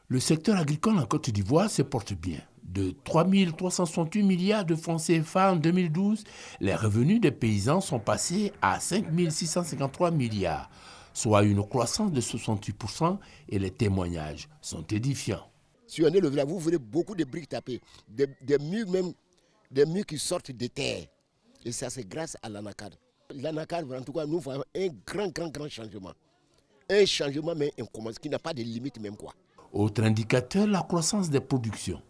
Le secteur agricole en Côte d'Ivoire se porte bien. De 3 368 milliards de francs CFA en 2012, les revenus des paysans sont passés à 5 653 milliards, soit une croissance de 68% et les témoignages sont édifiants. Si on est le village, vous verrez beaucoup de briques tapées, des murs même, des murs qui sortent de terre. Et ça, c'est grâce à l'anacarde. L'anacarde, en tout cas, nous voyons un grand changement. Un changement, mais qui n'a pas de limite même quoi. Autre indicateur, la croissance des productions.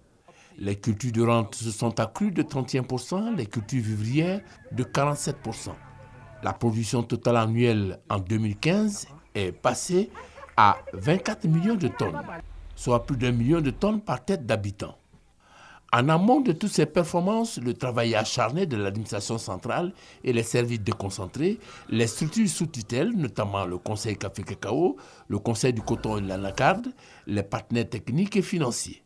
Les cultures de rente se sont accrues de 31%, les cultures vivrières de 47%. La production totale annuelle en 2015 est passée à 24 millions de tonnes, soit plus d'1 million de tonnes par tête d'habitant. En amont de toutes ces performances, le travail acharné de l'administration centrale et les services déconcentrés, les structures sous tutelle, notamment le Conseil Café Cacao, le Conseil du coton et de l'anacarde, les partenaires techniques et financiers.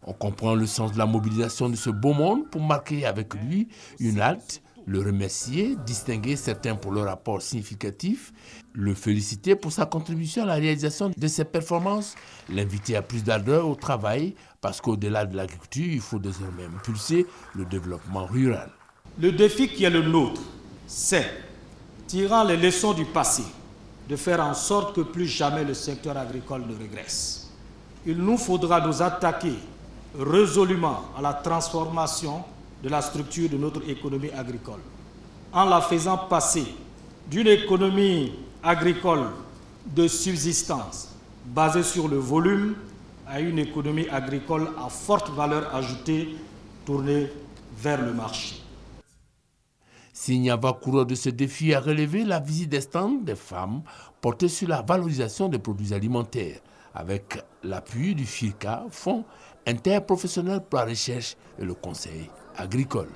On comprend le sens de la mobilisation de ce beau monde pour marquer avec lui une halte, le remercier, distinguer certains pour leur rapport significatif, le féliciter pour sa contribution à la réalisation de ses performances, l'inviter à plus d'ardeur au travail, parce qu'au-delà de l'agriculture, il faut désormais impulser le développement rural. Le défi qui est le nôtre, c'est, tirant les leçons du passé, de faire en sorte que plus jamais le secteur agricole ne régresse. Il nous faudra nous attaquer résolument à la transformation de la structure de notre économie agricole, en la faisant passer d'une économie agricole de subsistance basée sur le volume à une économie agricole à forte valeur ajoutée tournée vers le marché. Signava, coureur de ce défi, a relevé la visite des stands des femmes portée sur la valorisation des produits alimentaires, avec l'appui du FIRCA, Fonds interprofessionnel pour la recherche et le conseil agricole.